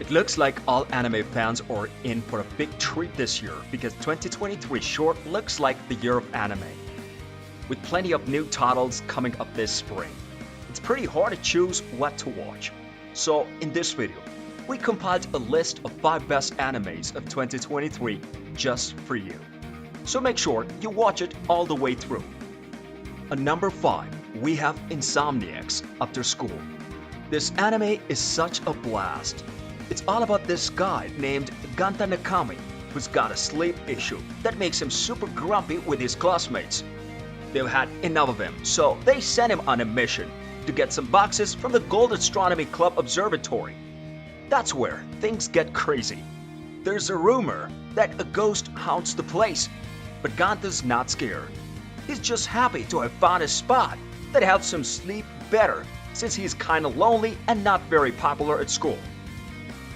It looks like all anime fans are in for a big treat this year because 2023 sure looks like the year of anime. With plenty of new titles coming up this spring, it's pretty hard to choose what to watch. So in this video, we compiled a list of 5 best animes of 2023 just for you. So make sure you watch it all the way through. At number 5, we have Insomniacs After School. This anime is such a blast. It's all about this guy named Ganta Nakami who's got a sleep issue that makes him super grumpy with his classmates. They've had enough of him, so they sent him on a mission to get some boxes from the Gold Astronomy Club Observatory. That's where things get crazy. There's a rumor that a ghost haunts the place, but Ganta's not scared. He's just happy to have found a spot that helps him sleep better since he's kinda lonely and not very popular at school.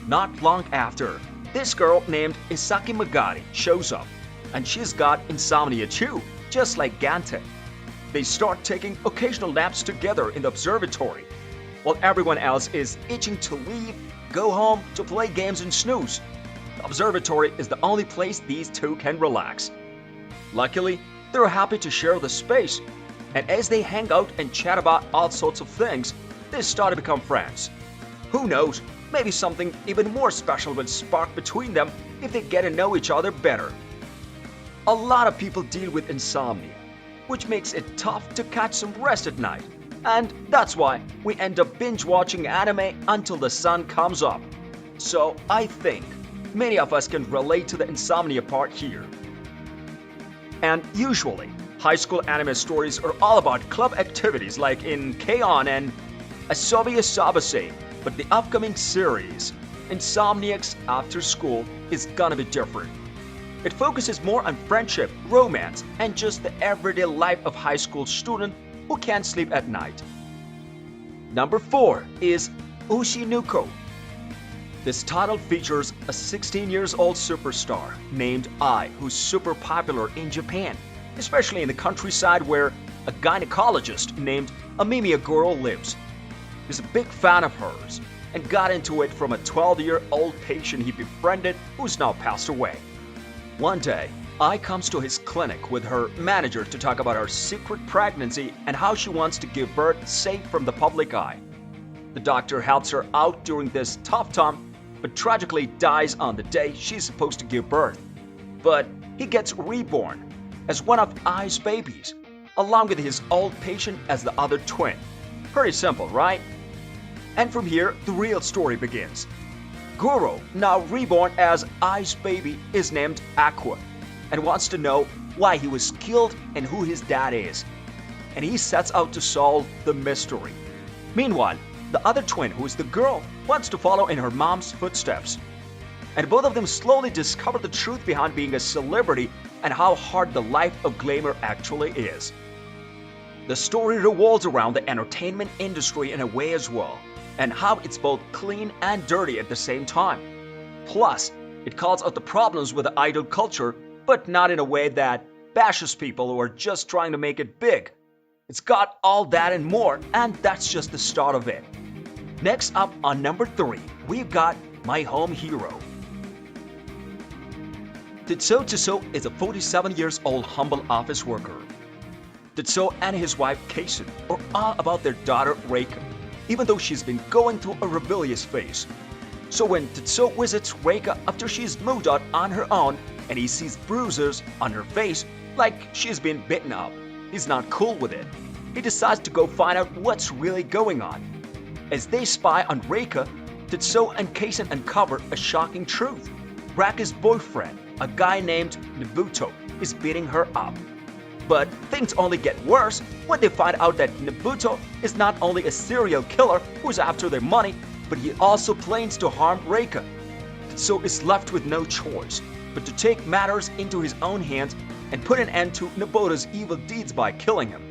Not long after, this girl named Isaki Magari shows up, and she's got insomnia too, just like Ganta. They start taking occasional naps together in the observatory, while everyone else is itching to leave, go home, to play games and snooze. The observatory is the only place these two can relax. Luckily, they're happy to share the space, and as they hang out and chat about all sorts of things, they start to become friends. Who knows, maybe something even more special will spark between them if they get to know each other better. A lot of people deal with insomnia, which makes it tough to catch some rest at night, and that's why we end up binge watching anime until the sun comes up. So I think many of us can relate to the insomnia part here. And usually, high school anime stories are all about club activities like in K-On! And Asobi Asobase, but the upcoming series, Insomniacs After School, is gonna be different. It focuses more on friendship, romance, and just the everyday life of high school student who can't sleep at night. Number 4 is Ushinuko. This title features a 16-year-old superstar named Ai who's super popular in Japan, especially in the countryside where a gynecologist named Amemiya Goro lives. He's a big fan of hers and got into it from a 12-year-old patient he befriended who's now passed away. One day, Ai comes to his clinic with her manager to talk about her secret pregnancy and how she wants to give birth safe from the public eye. The doctor helps her out during this tough time, but tragically dies on the day she's supposed to give birth. But he gets reborn as one of Ai's babies, along with his old patient as the other twin. Pretty simple, right? And from here, the real story begins. Goro, now reborn as Ai's baby, is named Aqua and wants to know why he was killed and who his dad is. And he sets out to solve the mystery. Meanwhile, the other twin, who is the girl, wants to follow in her mom's footsteps. And both of them slowly discover the truth behind being a celebrity and how hard the life of glamour actually is. The story revolves around the entertainment industry in a way as well, and how it's both clean and dirty at the same time. Plus, it calls out the problems with the idol culture, but not in a way that bashes people who are just trying to make it big. It's got all that and more, and that's just the start of it. Next up on number 3, we've got My Home Hero. Tetsuo is a 47-year-old humble office worker. Tetsuo and his wife Keisun are all about their daughter Reika, even though she's been going through a rebellious phase. So when Tetsuo visits Reika after she's moved out on her own and he sees bruises on her face like she's been bitten up, he's not cool with it. He decides to go find out what's really going on. As they spy on Reika, Tetsuo and Keisun uncover a shocking truth. Reika's boyfriend, a guy named Nobuto, is beating her up. But things only get worse when they find out that Nobuto is not only a serial killer who's after their money, but he also plans to harm Reika. So is left with no choice but to take matters into his own hands and put an end to Nobuto's evil deeds by killing him.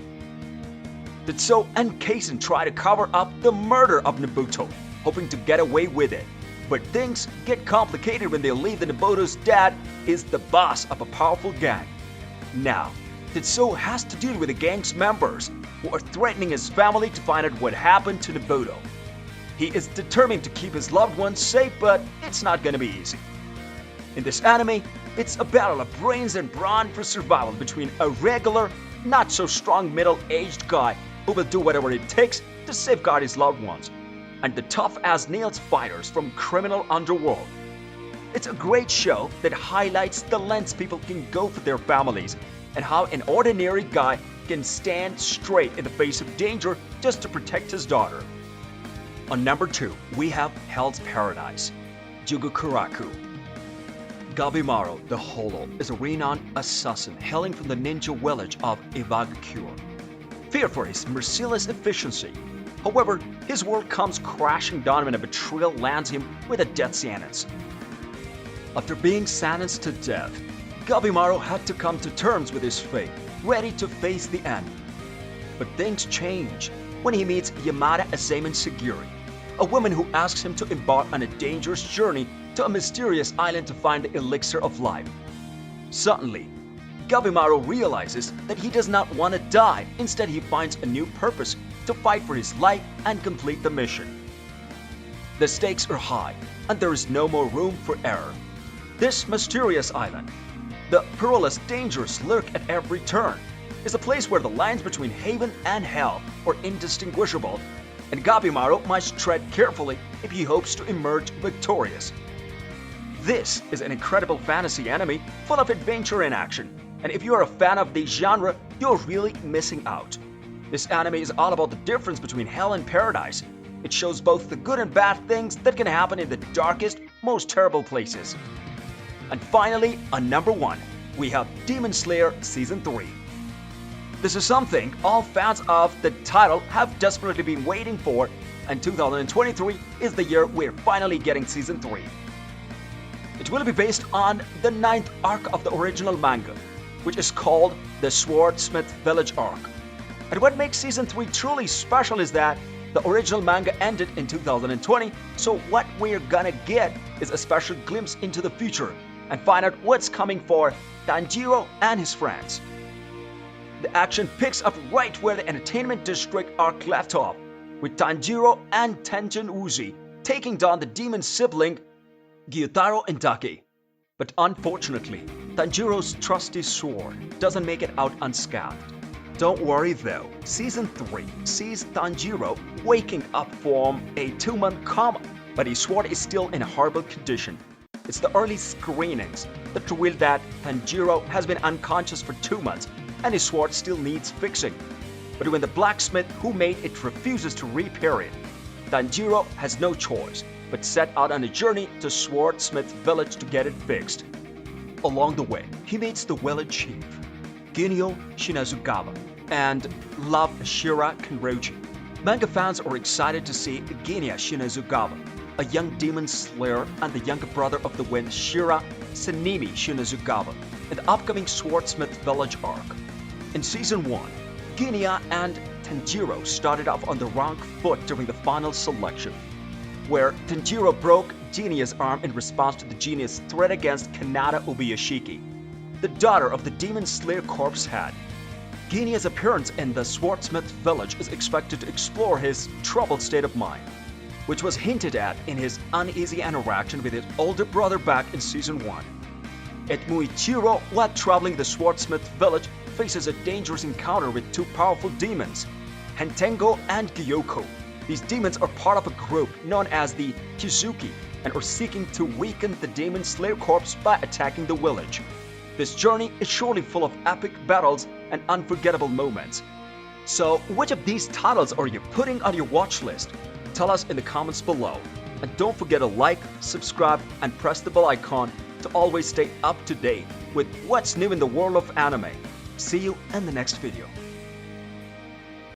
Tetsuo and Keisun try to cover up the murder of Nobuto, hoping to get away with it. But things get complicated when they learn that Nobuto's dad is the boss of a powerful gang. Now, Tetsuo has to deal with the gang's members who are threatening his family to find out what happened to Nobuto. He is determined to keep his loved ones safe, but it's not gonna be easy. In this anime, it's a battle of brains and brawn for survival between a regular, not so strong middle-aged guy who will do whatever it takes to safeguard his loved ones, and the tough-as-nails fighters from criminal underworld. It's a great show that highlights the lengths people can go for their families and how an ordinary guy can stand straight in the face of danger just to protect his daughter. On number 2, we have Hell's Paradise, Jugukuraku. Gabimaru the Hollow is a renowned assassin hailing from the ninja village of Iwagakure. Feared for his merciless efficiency, however, his world comes crashing down when a betrayal lands him with a death sentence. After being sentenced to death, Gabimaru had to come to terms with his fate, ready to face the end. But things change when he meets Yamada Asaman Sagiri, a woman who asks him to embark on a dangerous journey to a mysterious island to find the elixir of life. Suddenly, Gabimaru realizes that he does not want to die. Instead, he finds a new purpose to fight for his life and complete the mission. The stakes are high, and there is no more room for error. This mysterious island, the perilous dangers lurk at every turn, is a place where the lines between heaven and hell are indistinguishable, and Gabimaru must tread carefully if he hopes to emerge victorious. This is an incredible fantasy anime full of adventure and action, and if you are a fan of the genre, you're really missing out. This anime is all about the difference between hell and paradise. It shows both the good and bad things that can happen in the darkest, most terrible places. And finally, on number 1, we have Demon Slayer Season 3. This is something all fans of the title have desperately been waiting for, and 2023 is the year we're finally getting Season 3. It will be based on the 9th arc of the original manga, which is called the Swordsmith Village arc. And what makes Season 3 truly special is that the original manga ended in 2020, so what we're gonna get is a special glimpse into the future and find out what's coming for Tanjiro and his friends. The action picks up right where the Entertainment District arc left off, with Tanjiro and Tenjin Uzi taking down the demon sibling Gyutaro Indaki. But unfortunately, Tanjiro's trusty sword doesn't make it out unscathed. Don't worry though, Season 3 sees Tanjiro waking up from a 2-month coma, but his sword is still in a horrible condition. It's the early screenings that reveal that Tanjiro has been unconscious for 2 months and his sword still needs fixing. But when the blacksmith who made it refuses to repair it, Tanjiro has no choice but set out on a journey to Swordsmith Village to get it fixed. Along the way, he meets the village chief, Ginyo Shinazugawa, and Love Shira Kenroji. Manga fans are excited to see Ginyo Shinazugawa, a young demon slayer and the younger brother of the wind Shira Sanemi Shinazugawa, in the upcoming Swordsmith Village arc. In Season 1, Ginyo and Tanjiro started off on the wrong foot during the final selection, where Tanjiro broke Ginyo's arm in response to the genius threat against Kanata Ubuyashiki, the daughter of the Demon Slayer Corpse head. Ginyo's appearance in the Swordsmith Village is expected to explore his troubled state of mind, which was hinted at in his uneasy interaction with his older brother back in Season 1. Muichiro, while traveling the Swordsmith Village, faces a dangerous encounter with 2 powerful demons, Hentengo and Gyoko. These demons are part of a group known as the Kizuki and are seeking to weaken the Demon Slayer Corps by attacking the village. This journey is surely full of epic battles and unforgettable moments. So, which of these titles are you putting on your watch list? Tell us in the comments below. And don't forget to like, subscribe, and press the bell icon to always stay up to date with what's new in the world of anime. See you in the next video.